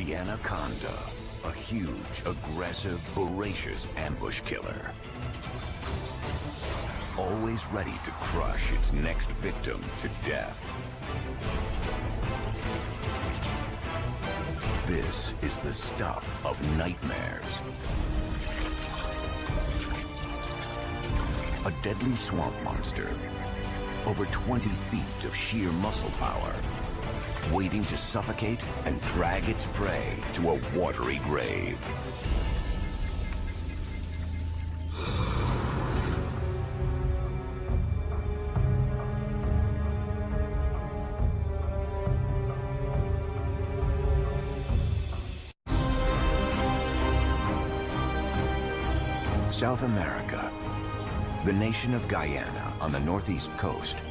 The anaconda, a huge, aggressive, voracious ambush killer. Always ready to crush its next victim to death. This is the stuff of nightmares. A deadly swamp monster, over 20 feet of sheer muscle power, waiting to suffocate and drag its prey to a watery grave. South America, the nation of Guyana on the northeast coast,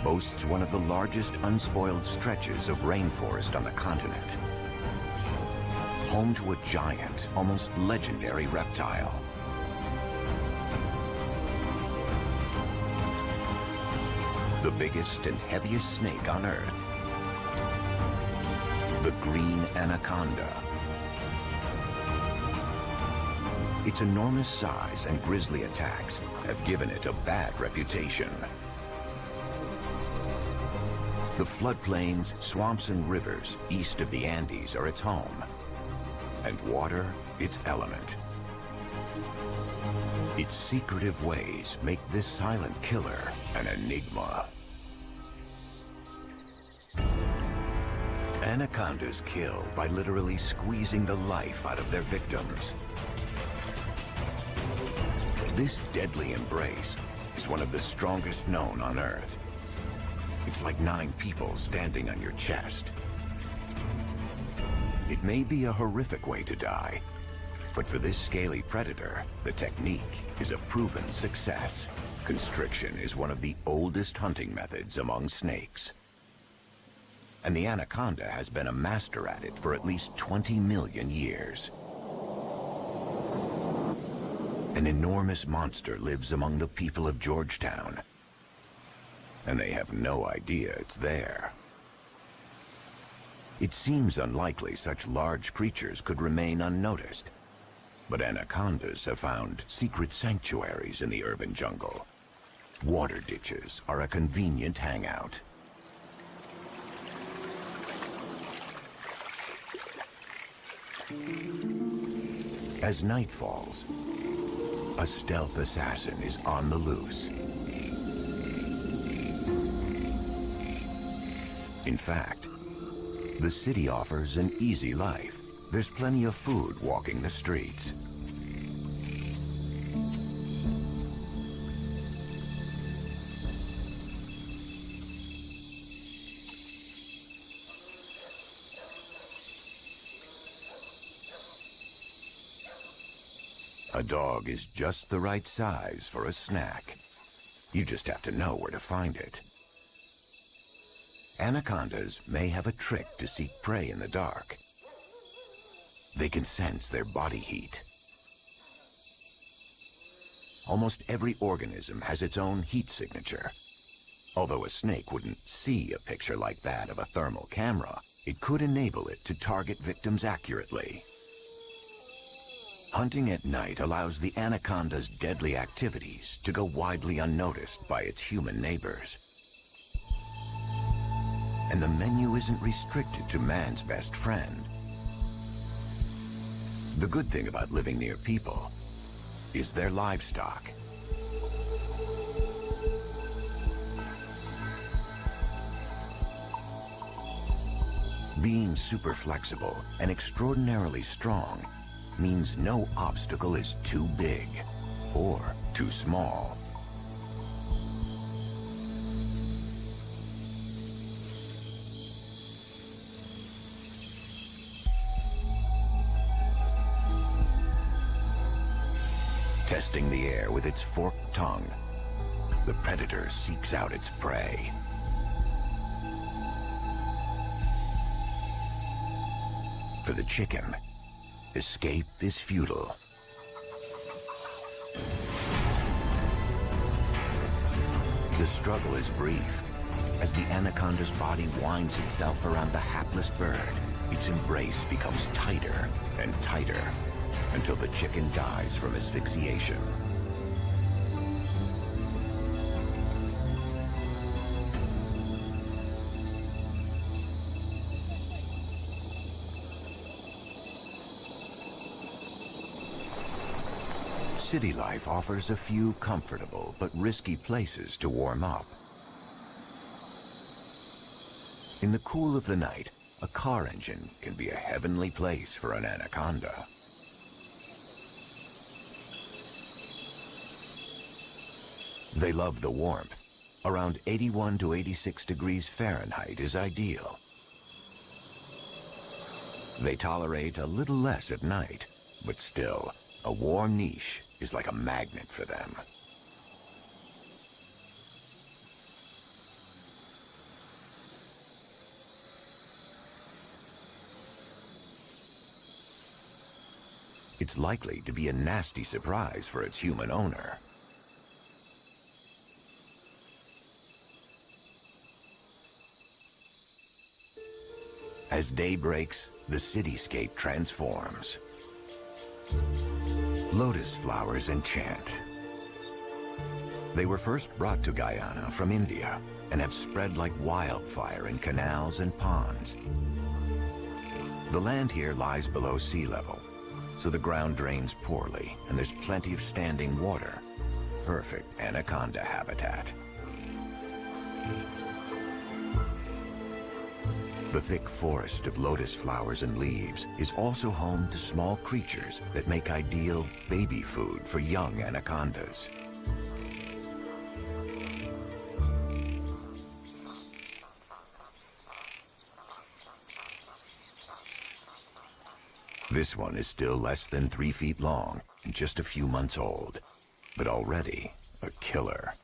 boasts one of the largest unspoiled stretches of rainforest on the continent. Home to a giant, almost legendary reptile. The biggest and heaviest snake on Earth. The green anaconda. Its enormous size and grisly attacks have given it a bad reputation. The floodplains, swamps, and rivers east of the Andes are its home, and water its element. Its secretive ways make this silent killer an enigma. Anacondas kill by literally squeezing the life out of their victims. This deadly embrace is one of the strongest known on Earth. It's like 9 people standing on your chest. It may be a horrific way to die, but for this scaly predator, the technique is a proven success. Constriction is one of the oldest hunting methods among snakes. And the anaconda has been a master at it for at least 20 million years. An enormous monster lives among the people of Georgetown, and they have no idea it's there. It seems unlikely such large creatures could remain unnoticed, but anacondas have found secret sanctuaries in the urban jungle. Water ditches are a convenient hangout. As night falls, a stealth assassin is on the loose. In fact, the city offers an easy life. There's plenty of food walking the streets. A dog is just the right size for a snack. You just have to know where to find it. Anacondas may have a trick to seek prey in the dark. They can sense their body heat. Almost every organism has its own heat signature. Although a snake wouldn't see a picture like that of a thermal camera, it could enable it to target victims accurately. Hunting at night allows the anaconda's deadly activities to go widely unnoticed by its human neighbors. And the menu isn't restricted to man's best friend. The good thing about living near people is their livestock. Being super flexible and extraordinarily strong means no obstacle is too big or too small. Testing the air with its forked tongue, the predator seeks out its prey. For the chicken, escape is futile. The struggle is brief as the anaconda's body winds itself around the hapless bird, its embrace becomes tighter and tighter until the chicken dies from asphyxiation. City life offers a few comfortable but risky places to warm up. In the cool of the night, a car engine can be a heavenly place for an anaconda. They love the warmth. Around 81 to 86 degrees Fahrenheit is ideal. They tolerate a little less at night, but still, a warm niche is like a magnet for them. It's likely to be a nasty surprise for its human owner. As day breaks, the cityscape transforms. Lotus flowers enchant. They were first brought to Guyana from India and have spread like wildfire in canals and ponds. The land here lies below sea level, so the ground drains poorly and there's plenty of standing water. Perfect anaconda habitat. The thick forest of lotus flowers and leaves is also home to small creatures that make ideal baby food for young anacondas. This one is still less than 3 feet long and just a few months old, but already a killer.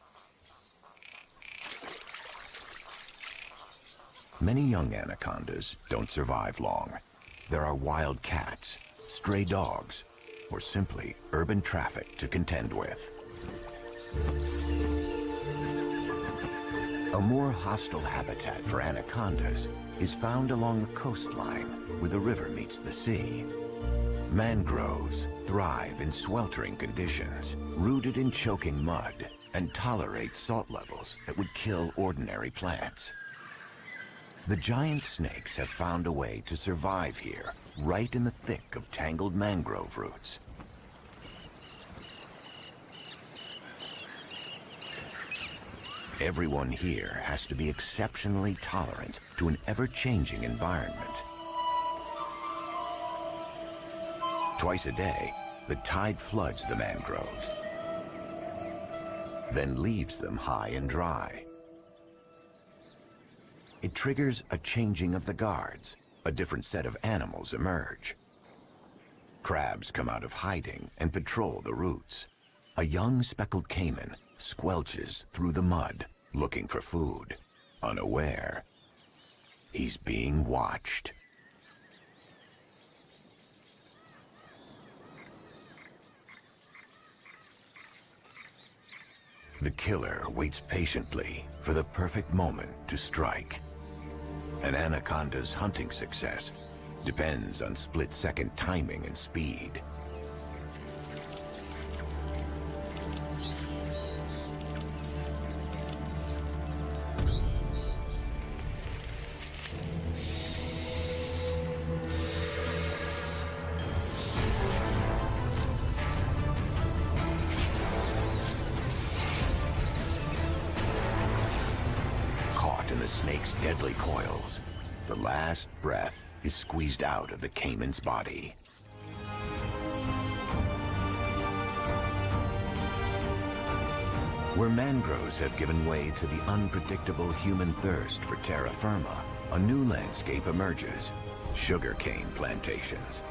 Many young anacondas don't survive long. There are wild cats, stray dogs, or simply urban traffic to contend with. A more hostile habitat for anacondas is found along the coastline where the river meets the sea. Mangroves thrive in sweltering conditions, rooted in choking mud, and tolerate salt levels that would kill ordinary plants. The giant snakes have found a way to survive here, right in the thick of tangled mangrove roots. Everyone here has to be exceptionally tolerant to an ever-changing environment. Twice a day, the tide floods the mangroves, then leaves them high and dry. It triggers a changing of the guards. A different set of animals emerge. Crabs come out of hiding and patrol the roots. A young speckled caiman squelches through the mud, looking for food, unaware he's being watched. The killer waits patiently for the perfect moment to strike. An anaconda's hunting success depends on split-second timing and speed. Snake's deadly coils, the last breath is squeezed out of the caiman's body. Where mangroves have given way to the unpredictable human thirst for terra firma, a new landscape emerges: sugarcane plantations.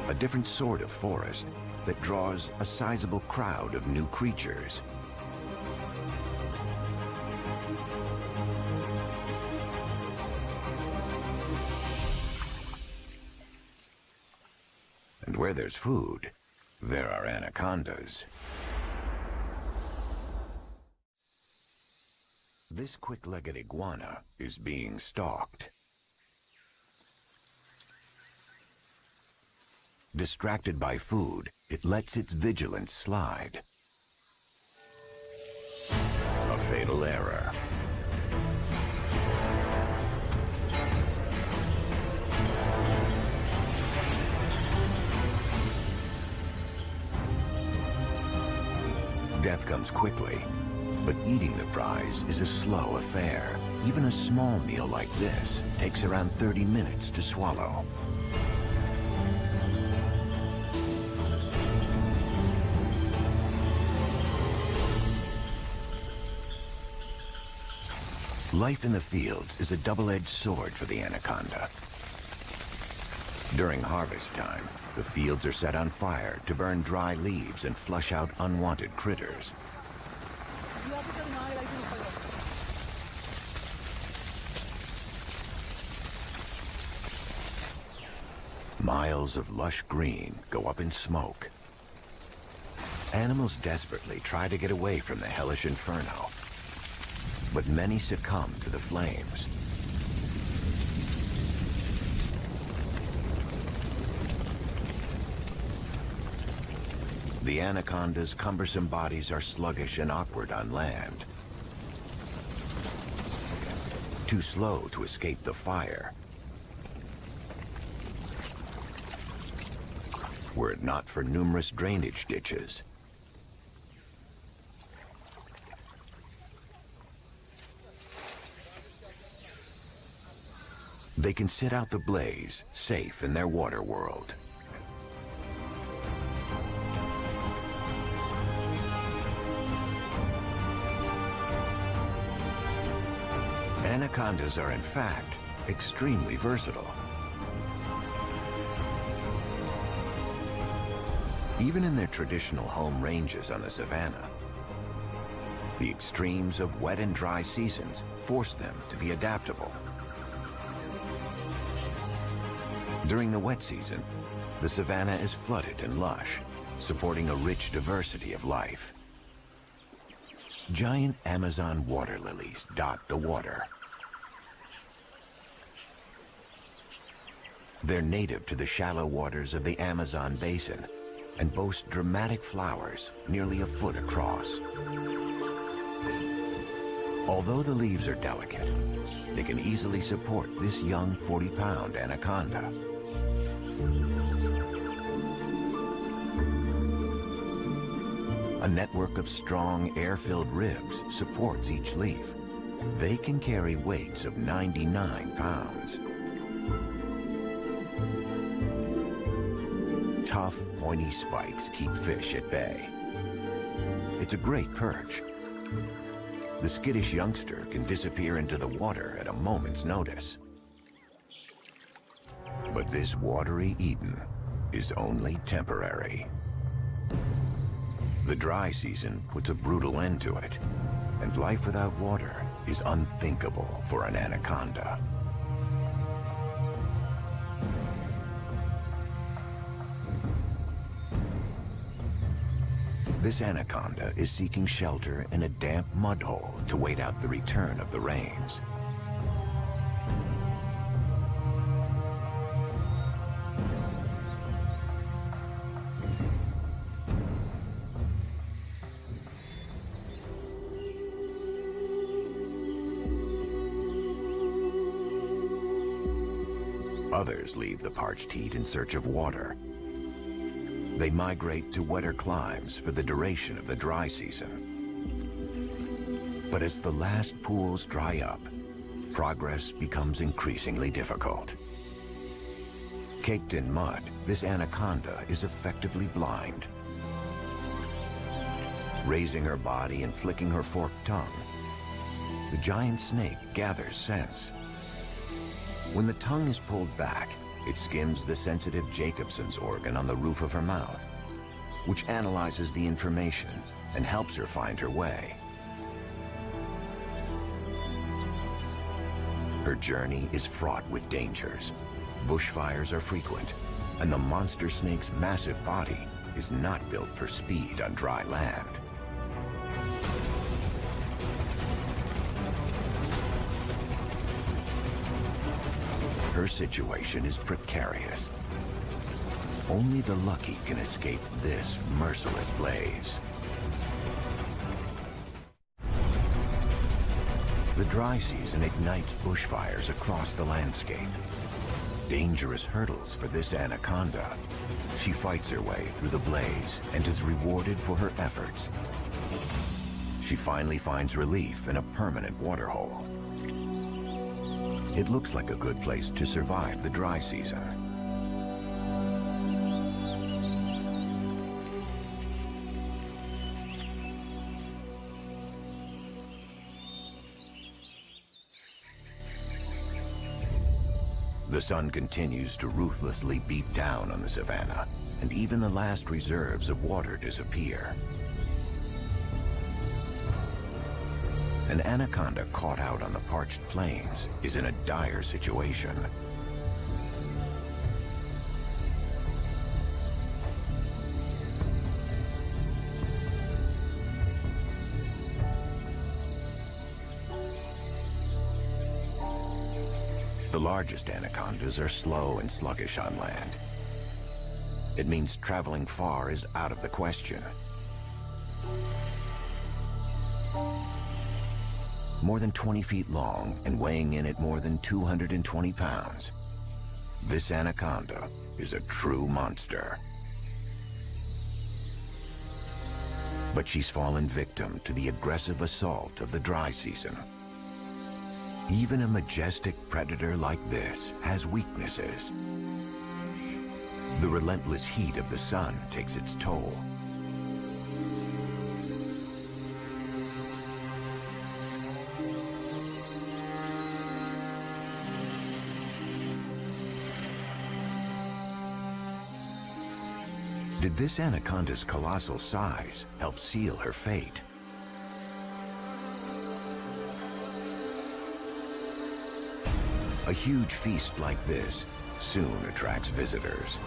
A different sort of forest that draws a sizable crowd of new creatures. And where there's food, there are anacondas. This quick-legged iguana is being stalked. Distracted by food, it lets its vigilance slide. A fatal error. Death comes quickly, but eating the prize is a slow affair. Even a small meal like this takes around 30 minutes to swallow. Life in the fields is a double-edged sword for the anaconda. During harvest time, the fields are set on fire to burn dry leaves and flush out unwanted critters. Miles of lush green go up in smoke. Animals desperately try to get away from the hellish inferno, but many succumb to the flames. The anaconda's cumbersome bodies are sluggish and awkward on land. Too slow to escape the fire. Were it not for numerous drainage ditches. They can sit out the blaze, safe in their water world. Anacondas are, in fact, extremely versatile. Even in their traditional home ranges on the savanna, the extremes of wet and dry seasons force them to be adaptable. During the wet season, the savanna is flooded and lush, supporting a rich diversity of life. Giant Amazon water lilies dot the water. They're native to the shallow waters of the Amazon basin and boast dramatic flowers nearly a foot across. Although the leaves are delicate, they can easily support this young 40-pound anaconda. A network of strong air-filled ribs supports each leaf. They can carry weights of 99 pounds. Tough, pointy spikes keep fish at bay. It's a great perch. The skittish youngster can disappear into the water at a moment's notice. But this watery Eden is only temporary. The dry season puts a brutal end to it, and life without water is unthinkable for an anaconda. This anaconda is seeking shelter in a damp mud hole to wait out the return of the rains. Others leave the parched heat in search of water. They migrate to wetter climes for the duration of the dry season. But as the last pools dry up, progress becomes increasingly difficult. Caked in mud, this anaconda is effectively blind. Raising her body and flicking her forked tongue, the giant snake gathers scents. When the tongue is pulled back, it skims the sensitive Jacobson's organ on the roof of her mouth, which analyzes the information and helps her find her way. Her journey is fraught with dangers. Bushfires are frequent, and the monster snake's massive body is not built for speed on dry land. Her situation is precarious. Only the lucky can escape this merciless blaze. The dry season ignites bushfires across the landscape. Dangerous hurdles for this anaconda. She fights her way through the blaze and is rewarded for her efforts. She finally finds relief in a permanent waterhole. It looks like a good place to survive the dry season. The sun continues to ruthlessly beat down on the savanna, and even the last reserves of water disappear. An anaconda caught out on the parched plains is in a dire situation. The largest anacondas are slow and sluggish on land. It means traveling far is out of the question. More than 20 feet long and weighing in at more than 220 pounds. This anaconda is a true monster. But she's fallen victim to the aggressive assault of the dry season. Even a majestic predator like this has weaknesses. The relentless heat of the sun takes its toll. Did this anaconda's colossal size help seal her fate? A huge feast like this soon attracts visitors.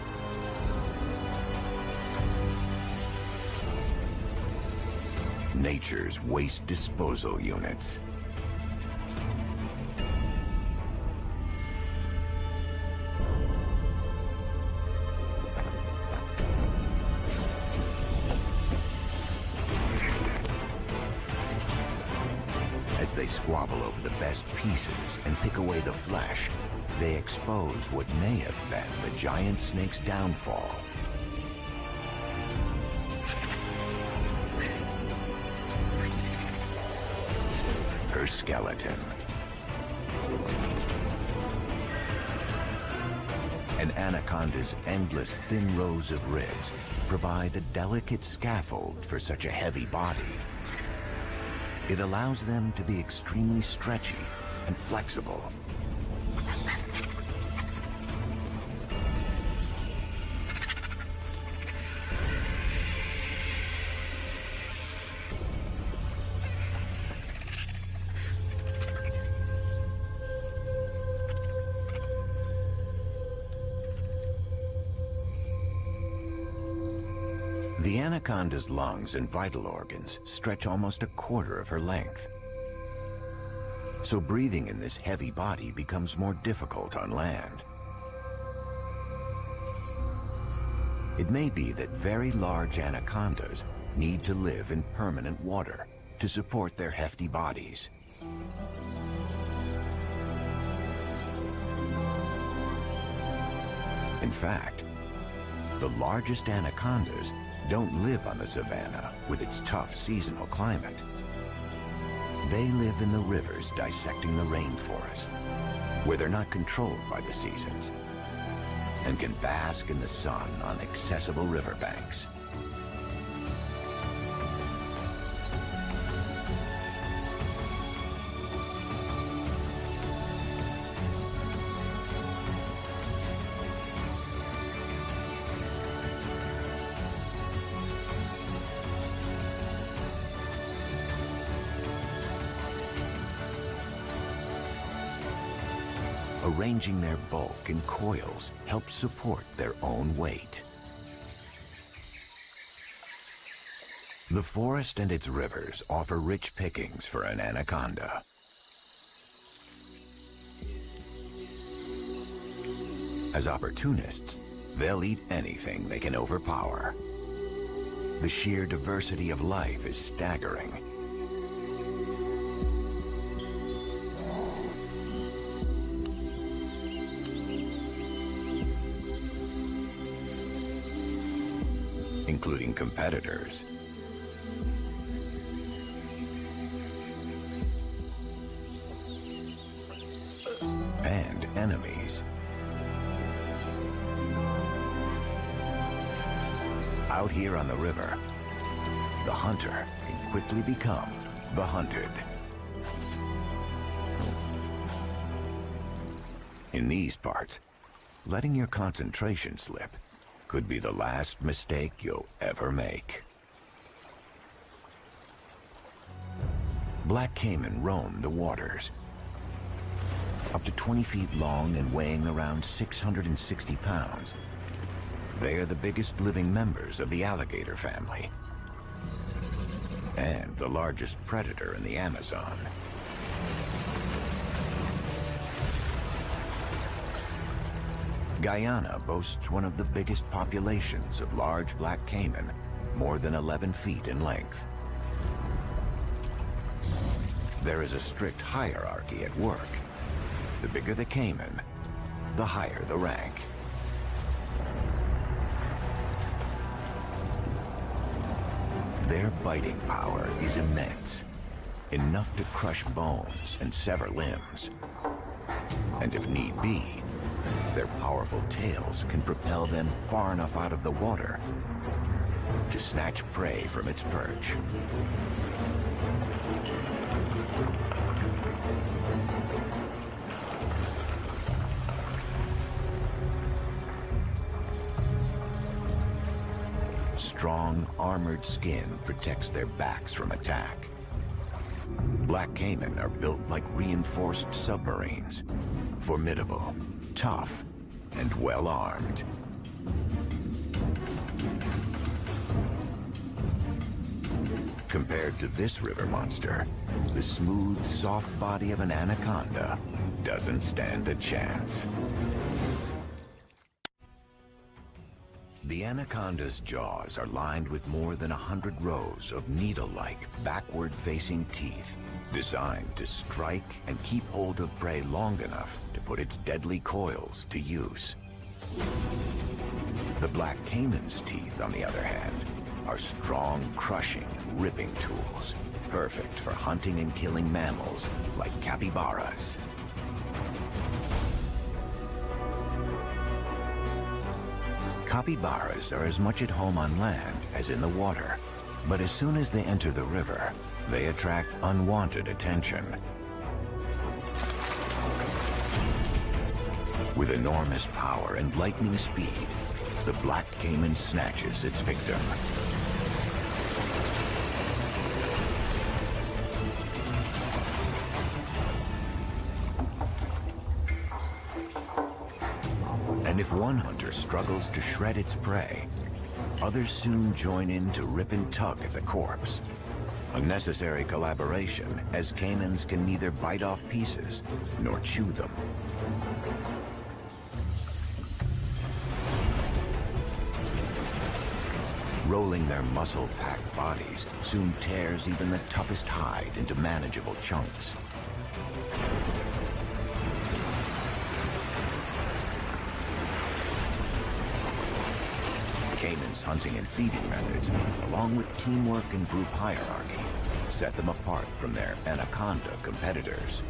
Nature's waste disposal units. As they squabble over the best pieces and pick away the flesh, they expose what may have been the giant snake's downfall. Her skeleton. An anaconda's endless thin rows of ribs provide a delicate scaffold for such a heavy body. It allows them to be extremely stretchy and flexible. The anaconda's lungs and vital organs stretch almost a quarter of her length. So breathing in this heavy body becomes more difficult on land. It may be that very large anacondas need to live in permanent water to support their hefty bodies. In fact, the largest anacondas don't live on the savanna with its tough seasonal climate. They live in the rivers dissecting the rainforest, where they're not controlled by the seasons, and can bask in the sun on accessible riverbanks. Arranging their bulk in coils helps support their own weight. The forest and its rivers offer rich pickings for an anaconda. As opportunists, They'll eat anything they can overpower. The sheer diversity of life is staggering. Including competitors. And enemies. Out here on the river, the hunter can quickly become the hunted. In these parts, letting your concentration slip could be the last mistake you'll ever make. Black caiman roam the waters. Up to 20 feet long and weighing around 660 pounds. They are the biggest living members of the alligator family. And the largest predator in the Amazon. Guyana boasts one of the biggest populations of large black caiman, more than 11 feet in length. There is a strict hierarchy at work. The bigger the caiman, the higher the rank. Their biting power is immense, enough to crush bones and sever limbs. And if need be, their powerful tails can propel them far enough out of the water to snatch prey from its perch. Strong, armored skin protects their backs from attack. Black caiman are built like reinforced submarines, formidable, tough, and well-armed. Compared to this river monster, the smooth, soft body of an anaconda doesn't stand a chance. The anaconda's jaws are lined with more than 100 rows of needle-like, backward-facing teeth, designed to strike and keep hold of prey long enough to put its deadly coils to use. The black caiman's teeth, on the other hand, are strong, crushing, and ripping tools, perfect for hunting and killing mammals like capybaras. Capybaras are as much at home on land as in the water, but as soon as they enter the river, they attract unwanted attention. With enormous power and lightning speed, the black caiman snatches its victim. And if one hunter struggles to shred its prey, others soon join in to rip and tug at the corpse. A necessary collaboration, as caimans can neither bite off pieces nor chew them. Rolling their muscle-packed bodies soon tears even the toughest hide into manageable chunks. Caiman's hunting and feeding methods, along with teamwork and group hierarchy, set them apart from their anaconda competitors.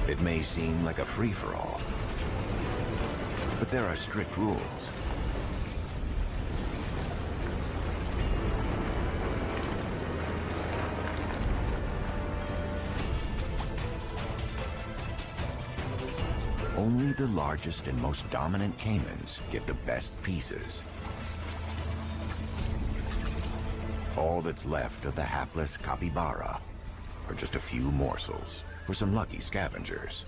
It may seem like a free-for-all, but there are strict rules. Only the largest and most dominant caimans get the best pieces. All that's left of the hapless capybara are just a few morsels for some lucky scavengers.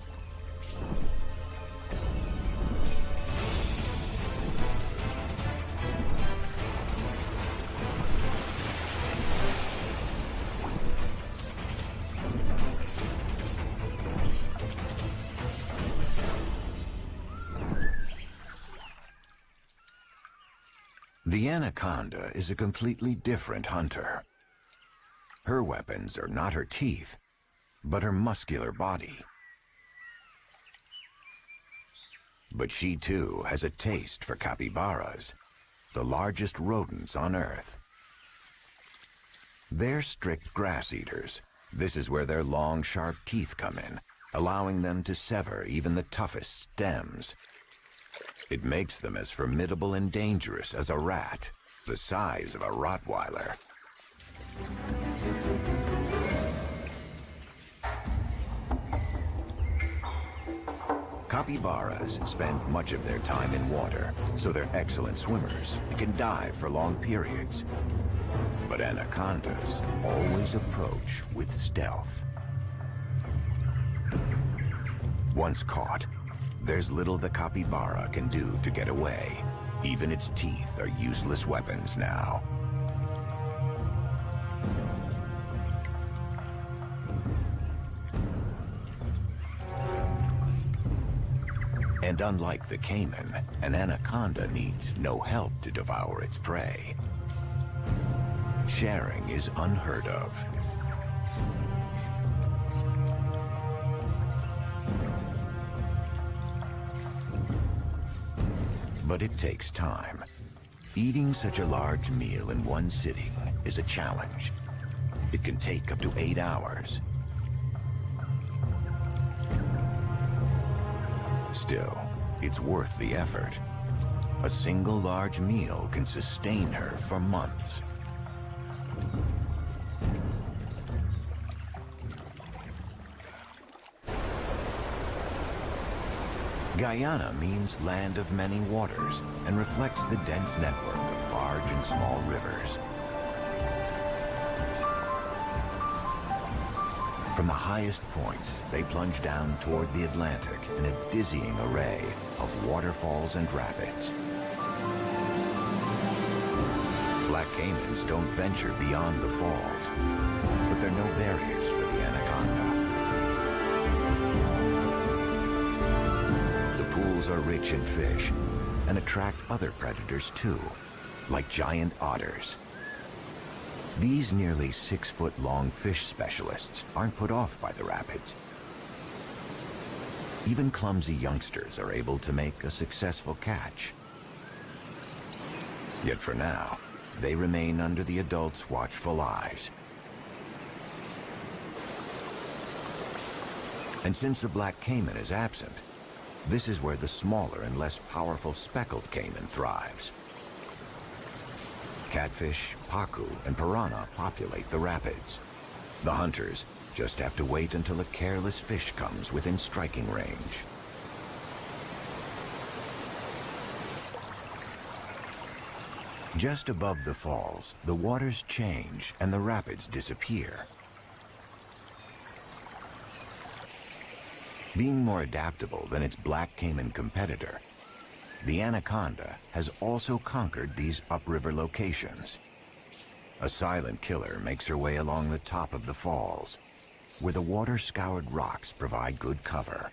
The anaconda is a completely different hunter. Her weapons are not her teeth, but her muscular body. But she too has a taste for capybaras, the largest rodents on Earth. They're strict grass eaters. This is where their long, sharp teeth come in, allowing them to sever even the toughest stems. It makes them as formidable and dangerous as a rat, the size of a Rottweiler. Capybaras spend much of their time in water, so they're excellent swimmers and can dive for long periods. But anacondas always approach with stealth. Once caught, there's little the capybara can do to get away. Even its teeth are useless weapons now. And unlike the caiman, an anaconda needs no help to devour its prey. Sharing is unheard of. But it takes time. Eating such a large meal in one sitting is a challenge. It can take up to 8 hours. Still, it's worth the effort. A single large meal can sustain her for months. Guyana means land of many waters and reflects the dense network of large and small rivers. From the highest points, they plunge down toward the Atlantic in a dizzying array of waterfalls and rapids. Black caimans don't venture beyond the falls, but there are no barriers for the anaconda. The pools are rich in fish and attract other predators too, like giant otters. These nearly 6-foot-long fish specialists aren't put off by the rapids. Even clumsy youngsters are able to make a successful catch. Yet for now, they remain under the adults' watchful eyes. And since the black caiman is absent, this is where the smaller and less powerful speckled caiman thrives. Catfish, pacu, and piranha populate the rapids. The hunters just have to wait until a careless fish comes within striking range. Just above the falls, the waters change and the rapids disappear. Being more adaptable than its black caiman competitor, the anaconda has also conquered these upriver locations. A silent killer makes her way along the top of the falls, where the water-scoured rocks provide good cover.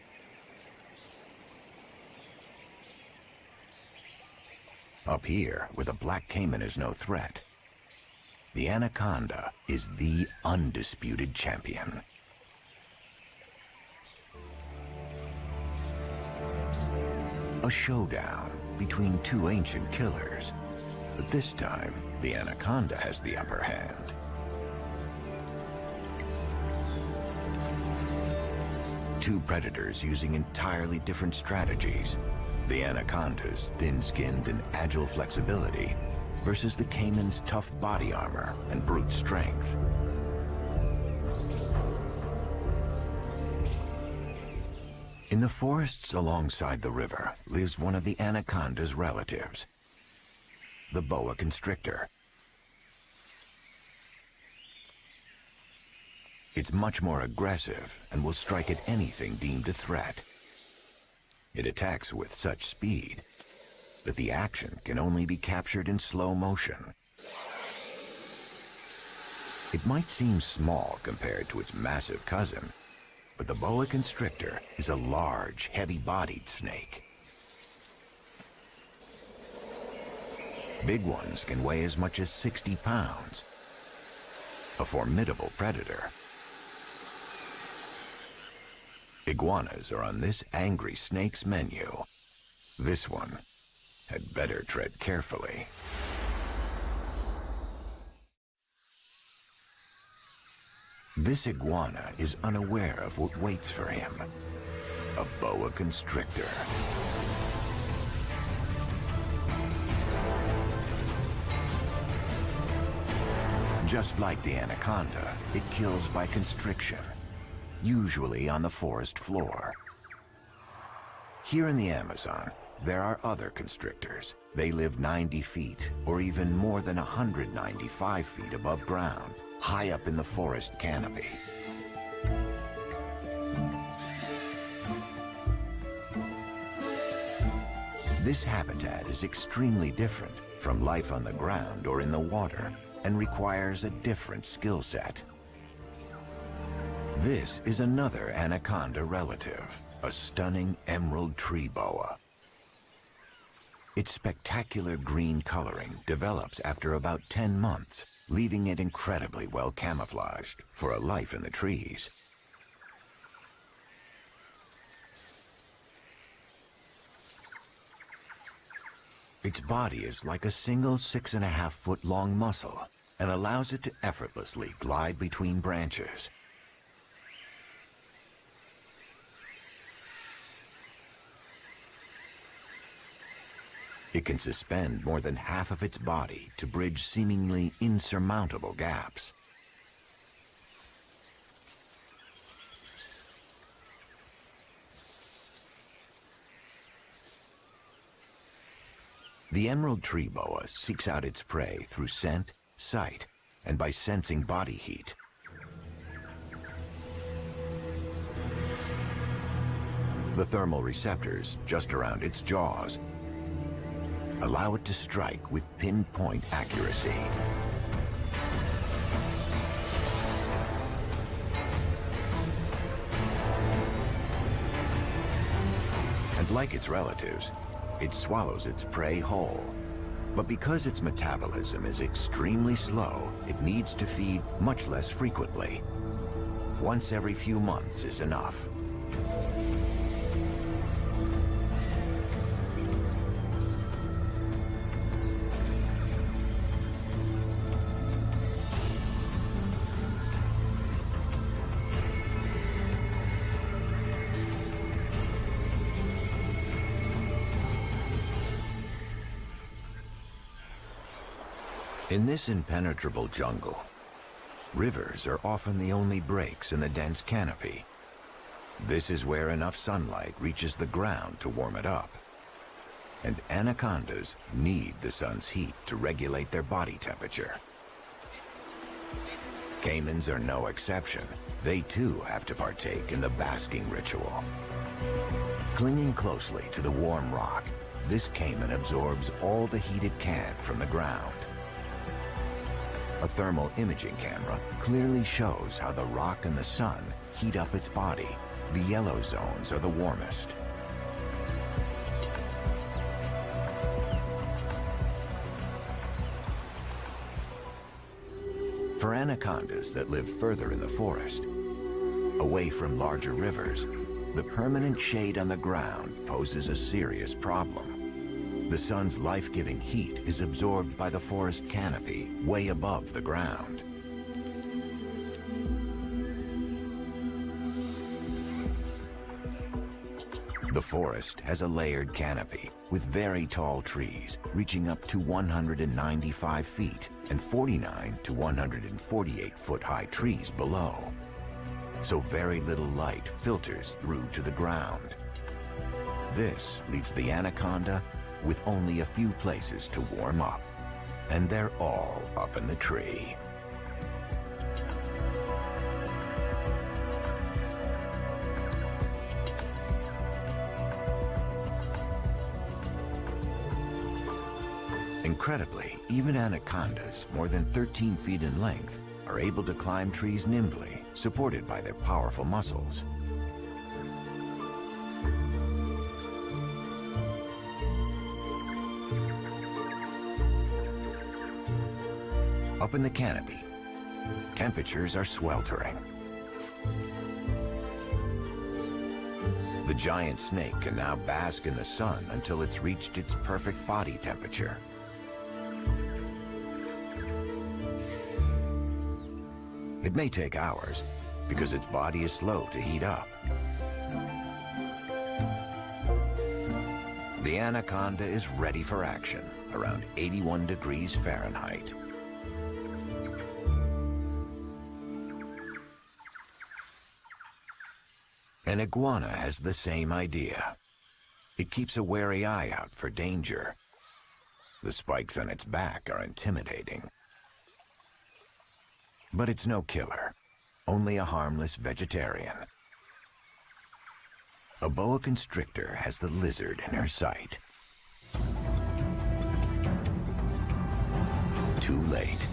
Up here, where the black caiman is no threat, the anaconda is the undisputed champion. A showdown between two ancient killers, but this time the anaconda has the upper hand. Two predators using entirely different strategies. The anaconda's thin-skinned and agile flexibility versus the caiman's tough body armor and brute strength. In the forests alongside the river lives one of the anaconda's relatives, the boa constrictor. It's much more aggressive and will strike at anything deemed a threat. It attacks with such speed that the action can only be captured in slow motion. It might seem small compared to its massive cousin, but the boa constrictor is a large, heavy-bodied snake. Big ones can weigh as much as 60 pounds. A formidable predator. Iguanas are on this angry snake's menu. This one had better tread carefully. This iguana is unaware of what waits for him. A boa constrictor. Just like the anaconda, it kills by constriction, usually on the forest floor. Here in the Amazon, there are other constrictors. They live 90 feet or even more than 195 feet above ground, high up in the forest canopy. This habitat is extremely different from life on the ground or in the water and requires a different skill set. This is another anaconda relative, a stunning emerald tree boa. Its spectacular green coloring develops after about 10 months, leaving it incredibly well camouflaged for a life in the trees. Its body is like a single 6.5-foot long muscle and allows it to effortlessly glide between branches. It can suspend more than half of its body to bridge seemingly insurmountable gaps. The emerald tree boa seeks out its prey through scent, sight, and by sensing body heat. The thermal receptors just around its jaws allow it to strike with pinpoint accuracy. And like its relatives, it swallows its prey whole. But because its metabolism is extremely slow, it needs to feed much less frequently. Once every few months is enough. In this impenetrable jungle, rivers are often the only breaks in the dense canopy. This is where enough sunlight reaches the ground to warm it up. And anacondas need the sun's heat to regulate their body temperature. Caimans are no exception. They too have to partake in the basking ritual. Clinging closely to the warm rock, this caiman absorbs all the heat it can from the ground. A thermal imaging camera clearly shows how the rock and the sun heat up its body. The yellow zones are the warmest. For anacondas that live further in the forest, away from larger rivers, the permanent shade on the ground poses a serious problem. The sun's life-giving heat is absorbed by the forest canopy way above the ground. The forest has a layered canopy with very tall trees reaching up to 195 feet and 49 to 148 foot high trees below. So very little light filters through to the ground. This leaves the anaconda with only a few places to warm up, and they're all up in the tree. Incredibly, even anacondas, more than 13 feet in length, are able to climb trees nimbly, supported by their powerful muscles. Up in the canopy, temperatures are sweltering. The giant snake can now bask in the sun until it's reached its perfect body temperature. It may take hours because its body is slow to heat up. The anaconda is ready for action around 81 degrees Fahrenheit. An iguana has the same idea. It keeps a wary eye out for danger. The spikes on its back are intimidating. But it's no killer, only a harmless vegetarian. A boa constrictor has the lizard in her sight. Too late.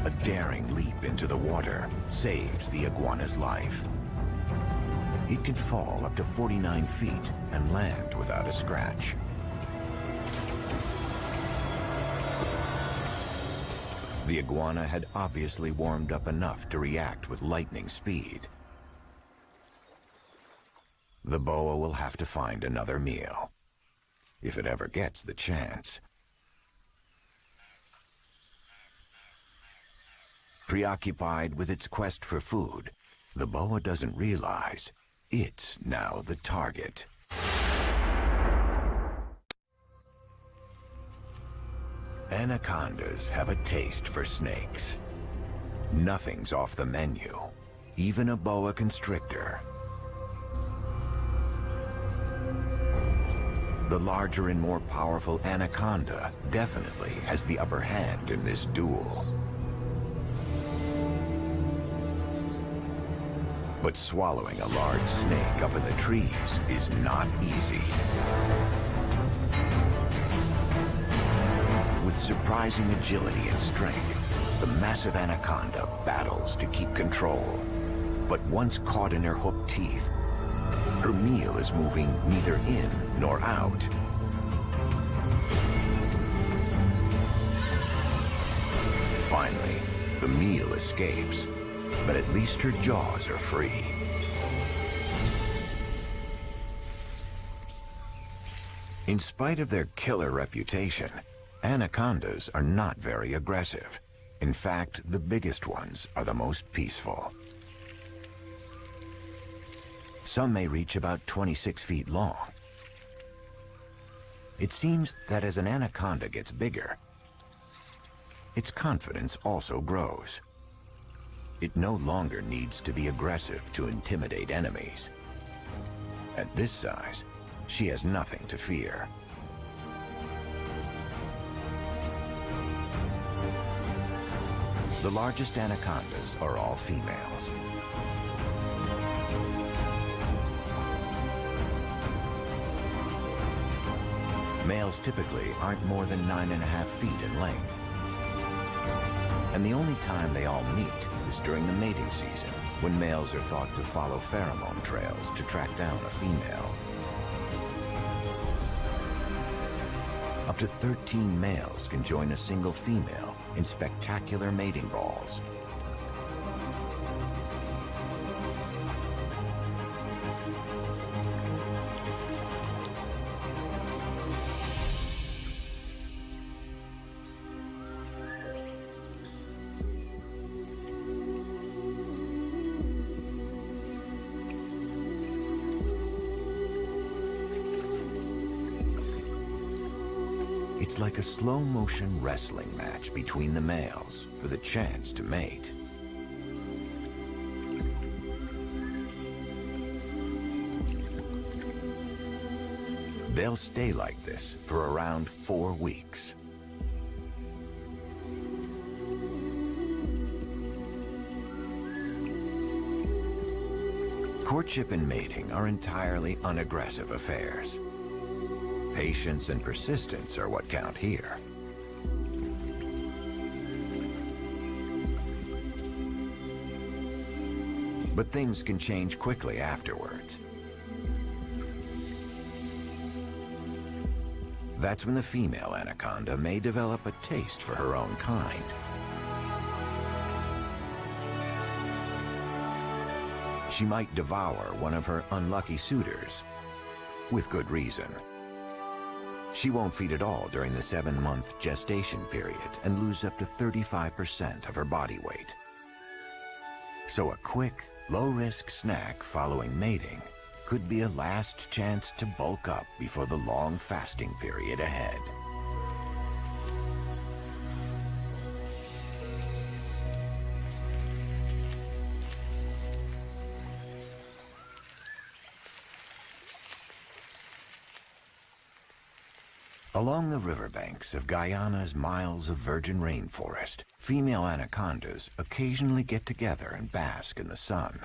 A daring leap into the water saves the iguana's life. It can fall up to 49 feet and land without a scratch. The iguana had obviously warmed up enough to react with lightning speed. The boa will have to find another meal, if it ever gets the chance. Preoccupied with its quest for food, the boa doesn't realize it's now the target. Anacondas have a taste for snakes. Nothing's off the menu, even a boa constrictor. The larger and more powerful anaconda definitely has the upper hand in this duel. But swallowing a large snake up in the trees is not easy. With surprising agility and strength, the massive anaconda battles to keep control. But once caught in her hooked teeth, her meal is moving neither in nor out. Finally, the meal escapes, but at least her jaws are free. In spite of their killer reputation, anacondas are not very aggressive. In fact, the biggest ones are the most peaceful. Some may reach about 26 feet long. It seems that as an anaconda gets bigger, its confidence also grows. It no longer needs to be aggressive to intimidate enemies. At this size, she has nothing to fear. The largest anacondas are all females. Males typically aren't more than 9.5 feet in length. And the only time they all meet is during the mating season, when males are thought to follow pheromone trails to track down a female. Up to 13 males can join a single female in spectacular mating balls. It's like a slow-motion wrestling match between the males for the chance to mate. They'll stay like this for around 4 weeks. Courtship and mating are entirely unaggressive affairs. Patience and persistence are what count here. But things can change quickly afterwards. That's when the female anaconda may develop a taste for her own kind. She might devour one of her unlucky suitors, with good reason. She won't feed at all during the 7-month gestation period and lose up to 35% of her body weight. So a quick, low-risk snack following mating could be a last chance to bulk up before the long fasting period ahead. Along the riverbanks of Guyana's miles of virgin rainforest, female anacondas occasionally get together and bask in the sun.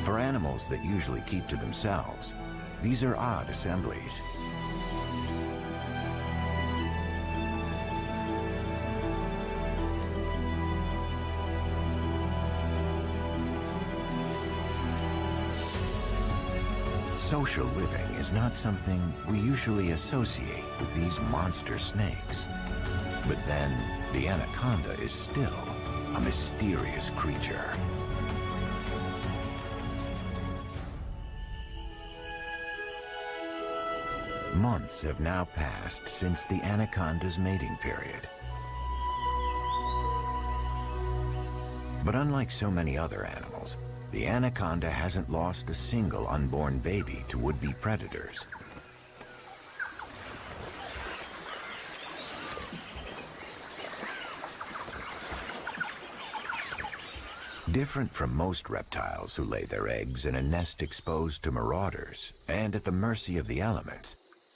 For animals that usually keep to themselves, these are odd assemblies. Social living is not something we usually associate with these monster snakes. But then, the anaconda is still a mysterious creature. Months have now passed since the anaconda's mating period. But unlike so many other animals, the anaconda hasn't lost a single unborn baby to would-be predators. Different from most reptiles who lay their eggs in a nest exposed to marauders and at the mercy of the elements,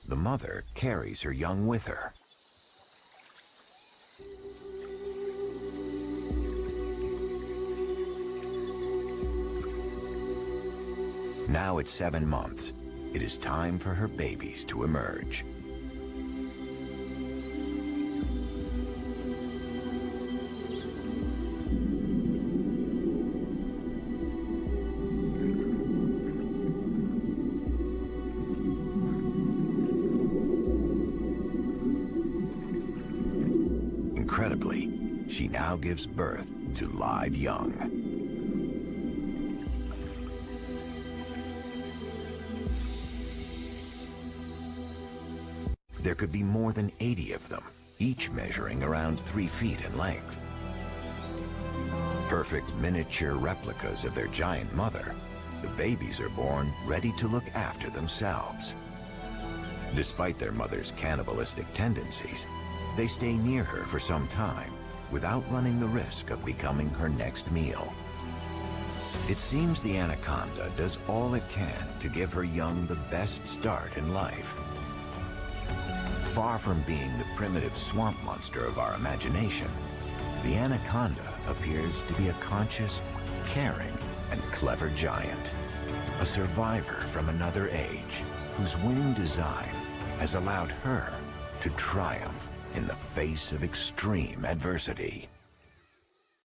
the mother carries her young with her. Now at 7 months, it is time for her babies to emerge. Incredibly, she now gives birth to live young. There could be more than 80 of them, each measuring around 3 feet in length. Perfect miniature replicas of their giant mother, the babies are born ready to look after themselves. Despite their mother's cannibalistic tendencies, they stay near her for some time without running the risk of becoming her next meal. It seems the anaconda does all it can to give her young the best start in life. Far from being the primitive swamp monster of our imagination, the anaconda appears to be a conscious, caring, and clever giant. A survivor from another age, whose winning design has allowed her to triumph in the face of extreme adversity.